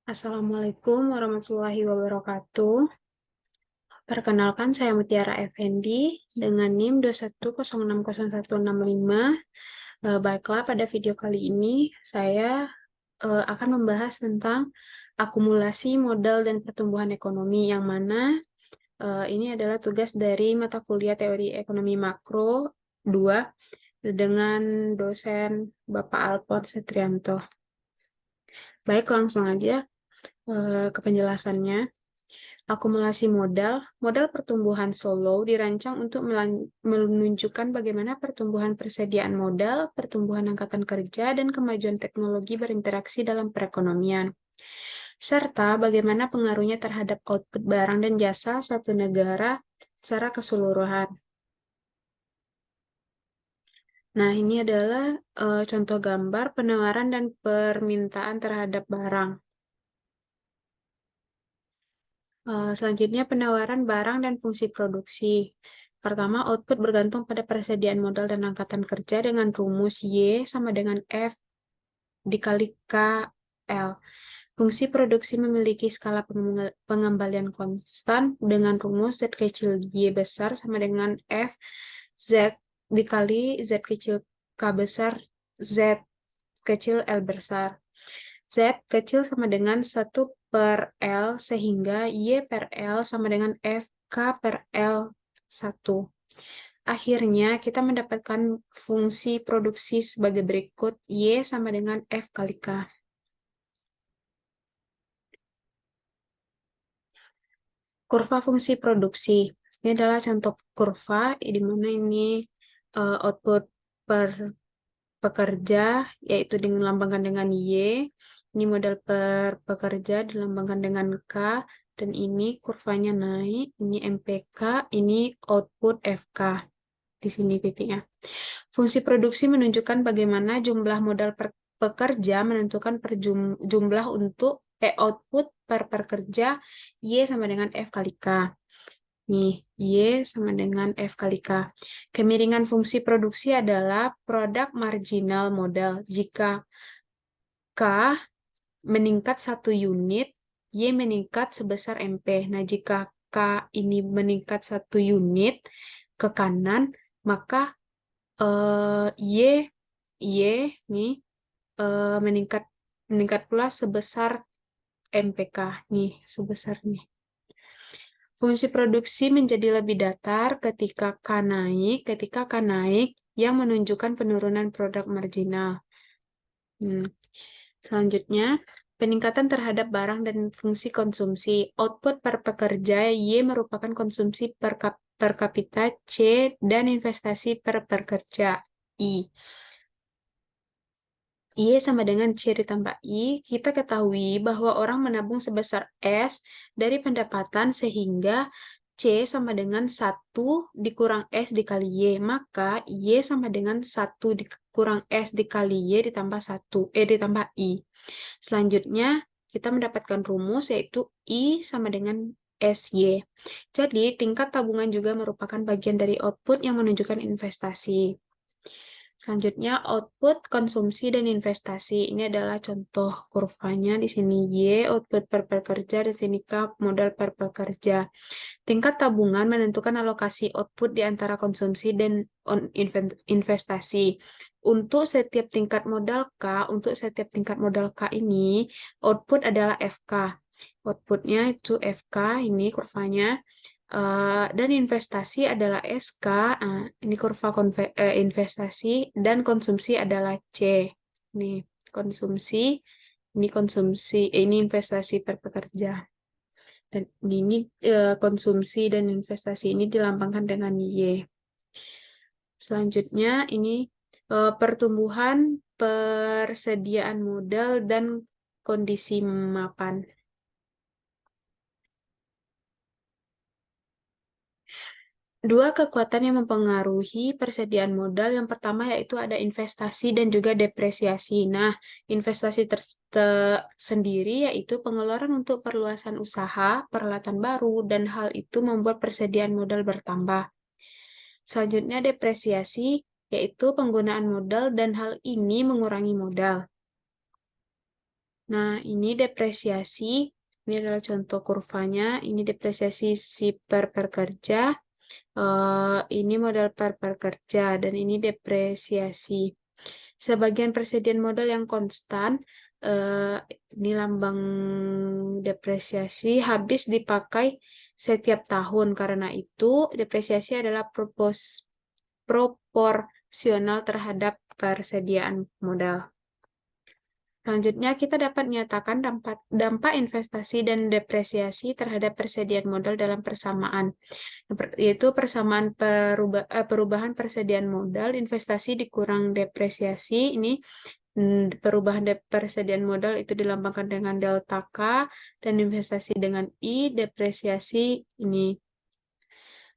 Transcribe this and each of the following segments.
Assalamualaikum warahmatullahi wabarakatuh. Perkenalkan, saya Mutiara Effendi dengan NIM 210600165. Baiklah, pada video kali ini saya akan membahas tentang akumulasi modal dan pertumbuhan ekonomi, yang mana ini adalah tugas dari mata kuliah Teori Ekonomi Makro 2 dengan dosen Bapak Alphonse Trianto. Baik, langsung aja ke penjelasannya. Akumulasi modal, modal pertumbuhan Solo dirancang untuk menunjukkan bagaimana pertumbuhan persediaan modal, pertumbuhan angkatan kerja, dan kemajuan teknologi berinteraksi dalam perekonomian, serta bagaimana pengaruhnya terhadap output barang dan jasa suatu negara secara keseluruhan. Nah, ini adalah contoh gambar penawaran dan permintaan terhadap barang. Selanjutnya, penawaran barang dan fungsi produksi. Pertama, output bergantung pada persediaan modal dan angkatan kerja dengan rumus Y sama dengan F dikali KL. Fungsi produksi memiliki skala pengembalian konstan dengan rumus Z kecil Y besar sama dengan F Z dikali Z kecil K besar Z kecil L besar. Z kecil sama dengan 1 per L, sehingga Y per L sama dengan F K per L 1. Akhirnya, kita mendapatkan fungsi produksi sebagai berikut. Y sama dengan F kali K. Kurva fungsi produksi. Ini adalah contoh kurva, di mana ini output per pekerja, yaitu dilambangkan dengan Y. Ini modal per pekerja dilambangkan dengan K. Dan ini kurvanya naik. Ini MPK, ini output FK. Di sini titiknya. Fungsi produksi menunjukkan bagaimana jumlah modal per pekerja menentukan jumlah untuk output per pekerja Y sama dengan F kali K. Nih, Y sama dengan F kali K. Kemiringan fungsi produksi adalah produk marginal modal. Jika K meningkat 1 unit, Y meningkat sebesar MP. Nah, jika K ini meningkat 1 unit ke kanan, maka Y nih meningkat pula sebesar MPK nih, sebesar nih. Fungsi produksi menjadi lebih datar ketika K naik yang menunjukkan penurunan produk marginal. Selanjutnya, peningkatan terhadap barang dan fungsi konsumsi. Output per pekerja Y merupakan konsumsi per kapita C dan investasi per pekerja I. Y sama dengan C ditambah I, kita ketahui bahwa orang menabung sebesar S dari pendapatan, sehingga C sama dengan 1 dikurang S dikali Y. Maka Y sama dengan 1 dikurang S dikali Y ditambah ditambah I. Selanjutnya, kita mendapatkan rumus, yaitu I sama dengan SY. Jadi, tingkat tabungan juga merupakan bagian dari output yang menunjukkan investasi. Selanjutnya, output, konsumsi, dan investasi. Ini adalah contoh kurvanya. Di sini Y, output per pekerja, di sini K, modal per pekerja. Tingkat tabungan menentukan alokasi output di antara konsumsi dan investasi. Untuk setiap tingkat modal K ini, output adalah FK. Outputnya itu FK, ini kurvanya. Dan investasi adalah SK, ini kurva investasi, dan konsumsi adalah C. Ini konsumsi, ini investasi per pekerja. Dan ini konsumsi dan investasi ini dilambangkan dengan Y. Selanjutnya, ini pertumbuhan persediaan modal dan kondisi mapan. Dua kekuatan yang mempengaruhi persediaan modal, yang pertama yaitu ada investasi dan juga depresiasi. Nah, investasi sendiri yaitu pengeluaran untuk perluasan usaha, peralatan baru, dan hal itu membuat persediaan modal bertambah. Selanjutnya, depresiasi yaitu penggunaan modal, dan hal ini mengurangi modal. Nah, ini depresiasi. Ini adalah contoh kurvanya. Ini depresiasi si per pekerja. Ini modal per pekerja. Dan ini depresiasi. Sebagian persediaan modal yang konstan, eh, ini lambang depresiasi, habis dipakai setiap tahun. Karena itu, depresiasi adalah proporsional terhadap persediaan modal. Selanjutnya, kita dapat menyatakan dampak, dampak investasi dan depresiasi terhadap persediaan modal dalam persamaan, yaitu persamaan perubahan persediaan modal, investasi dikurang depresiasi. Ini perubahan persediaan modal itu dilambangkan dengan delta K, dan investasi dengan I, depresiasi ini.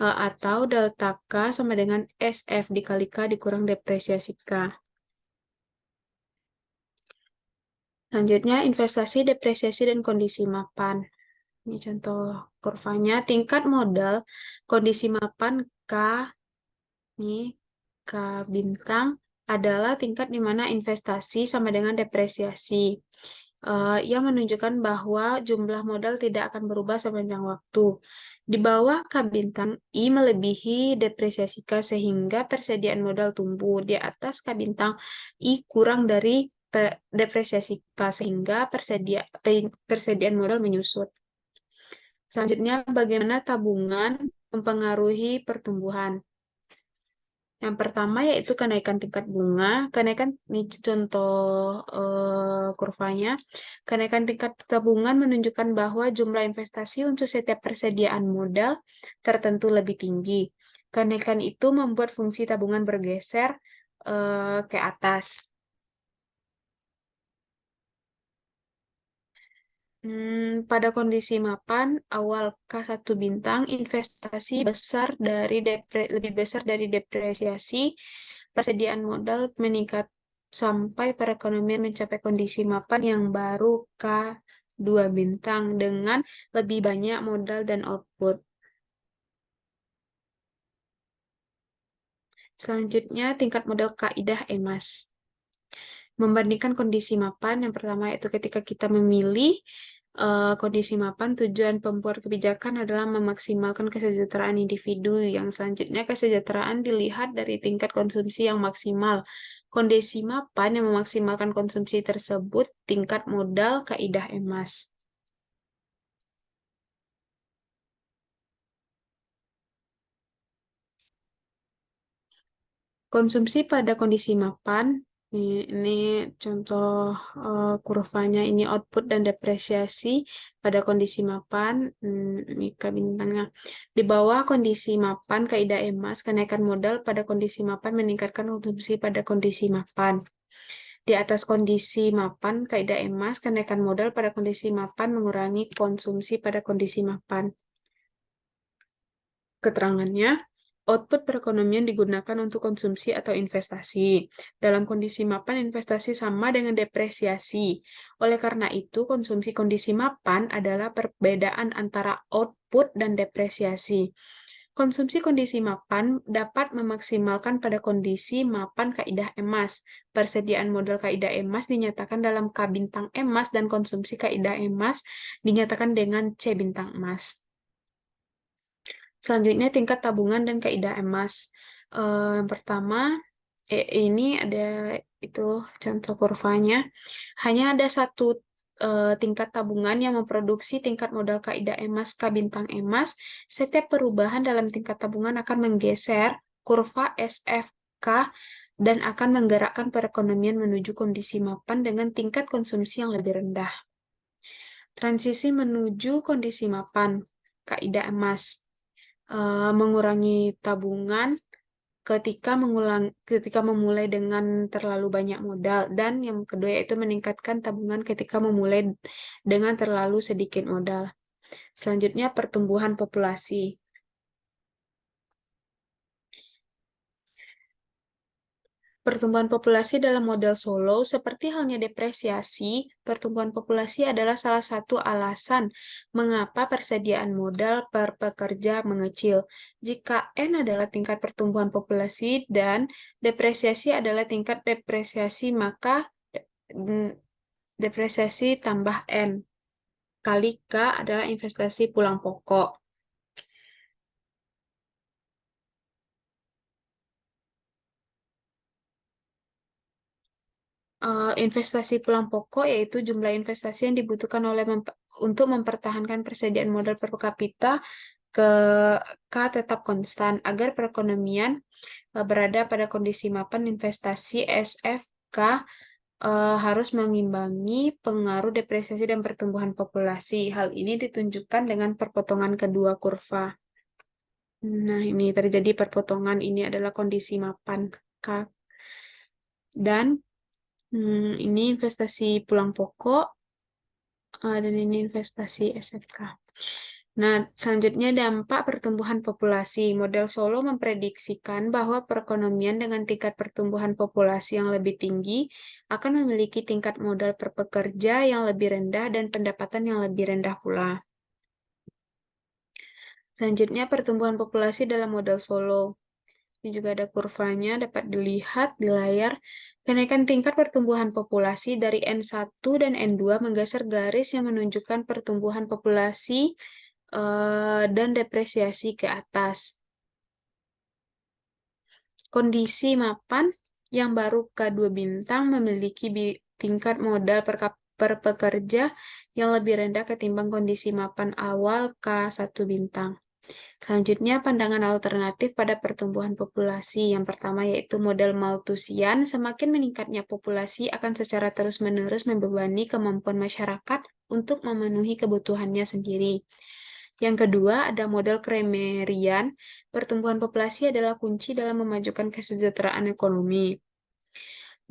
Atau delta K sama dengan SF dikali K dikurang depresiasi K. Selanjutnya, investasi, depresiasi, dan kondisi mapan. Ini contoh kurvanya. Tingkat modal, kondisi mapan K, ini K bintang, adalah tingkat di mana investasi sama dengan depresiasi. Yang menunjukkan bahwa jumlah modal tidak akan berubah sepanjang waktu. Di bawah K bintang, I melebihi depresiasi K sehingga persediaan modal tumbuh. Di atas K bintang, I kurang dari depresiasi K sehingga persediaan modal menyusut. Selanjutnya, bagaimana tabungan mempengaruhi pertumbuhan? Yang pertama yaitu kenaikan tingkat bunga. Kenaikan ini contoh kurvanya. Kenaikan tingkat tabungan menunjukkan bahwa jumlah investasi untuk setiap persediaan modal tertentu lebih tinggi. Kenaikan itu membuat fungsi tabungan bergeser ke atas. Pada kondisi mapan, awal K1 bintang, investasi lebih besar dari depresiasi, persediaan modal meningkat sampai perekonomian mencapai kondisi mapan yang baru K2 bintang dengan lebih banyak modal dan output. Selanjutnya, tingkat modal kaidah EMAS. Membandingkan kondisi mapan, yang pertama itu ketika kita memilih kondisi mapan, tujuan pembuat kebijakan adalah memaksimalkan kesejahteraan individu. Yang selanjutnya, kesejahteraan dilihat dari tingkat konsumsi yang maksimal. Kondisi mapan yang memaksimalkan konsumsi tersebut, tingkat modal kaidah EMAS. Konsumsi pada kondisi mapan, ini contoh kurvanya, ini output dan depresiasi pada kondisi mapan, ini K bintangnya. Di bawah kondisi mapan, kaidah EMAS, kenaikan modal pada kondisi mapan meningkatkan konsumsi pada kondisi mapan. Di atas kondisi mapan, kaidah EMAS, kenaikan modal pada kondisi mapan mengurangi konsumsi pada kondisi mapan. Keterangannya, output perekonomian digunakan untuk konsumsi atau investasi. Dalam kondisi mapan, investasi sama dengan depresiasi. Oleh karena itu, konsumsi kondisi mapan adalah perbedaan antara output dan depresiasi. Konsumsi kondisi mapan dapat memaksimalkan pada kondisi mapan kaidah EMAS. Persediaan modal kaidah EMAS dinyatakan dalam K bintang EMAS dan konsumsi kaidah EMAS dinyatakan dengan C bintang EMAS. Selanjutnya tingkat tabungan dan kaidah emas. Yang pertama, ini ada itu contoh kurvanya. Hanya ada satu tingkat tabungan yang memproduksi tingkat modal kaidah emas K bintang emas. Setiap perubahan dalam tingkat tabungan akan menggeser kurva SFK dan akan menggerakkan perekonomian menuju kondisi mapan dengan tingkat konsumsi yang lebih rendah. Transisi menuju kondisi mapan, kaidah emas. Mengurangi tabungan ketika memulai dengan terlalu banyak modal, dan yang kedua yaitu meningkatkan tabungan ketika memulai dengan terlalu sedikit modal. Selanjutnya, pertumbuhan populasi. Pertumbuhan populasi dalam model Solow, seperti halnya depresiasi, pertumbuhan populasi adalah salah satu alasan mengapa persediaan modal per pekerja mengecil. Jika N adalah tingkat pertumbuhan populasi dan depresiasi adalah tingkat depresiasi, maka depresiasi tambah N, kali K adalah investasi pulang pokok. Investasi pulang pokok yaitu jumlah investasi yang dibutuhkan untuk mempertahankan persediaan modal per kapita ke K tetap konstan agar perekonomian berada pada kondisi mapan. Investasi SFK harus mengimbangi pengaruh depresiasi dan pertumbuhan populasi. Hal ini ditunjukkan dengan perpotongan kedua kurva. Nah, ini terjadi perpotongan, ini adalah kondisi mapan K. Dan ini investasi pulang pokok, dan ini investasi SFK. Nah, selanjutnya dampak pertumbuhan populasi. Model Solo memprediksikan bahwa perekonomian dengan tingkat pertumbuhan populasi yang lebih tinggi akan memiliki tingkat modal per pekerja yang lebih rendah dan pendapatan yang lebih rendah pula. Selanjutnya, pertumbuhan populasi dalam model Solo. Ini juga ada kurvanya, dapat dilihat di layar. Kenaikan tingkat pertumbuhan populasi dari N1 dan N2 menggeser garis yang menunjukkan pertumbuhan populasi dan depresiasi ke atas. Kondisi mapan yang baru K2 bintang memiliki tingkat modal per pekerja yang lebih rendah ketimbang kondisi mapan awal K1 bintang. Selanjutnya, pandangan alternatif pada pertumbuhan populasi. Yang pertama yaitu model Malthusian, semakin meningkatnya populasi akan secara terus-menerus membebani kemampuan masyarakat untuk memenuhi kebutuhannya sendiri. Yang kedua, ada model Kremerian, pertumbuhan populasi adalah kunci dalam memajukan kesejahteraan ekonomi.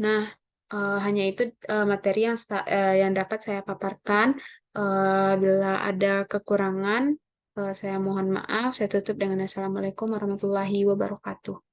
Nah, hanya itu materi yang dapat saya paparkan. Bila ada kekurangan, saya mohon maaf. Saya tutup dengan Assalamualaikum warahmatullahi wabarakatuh.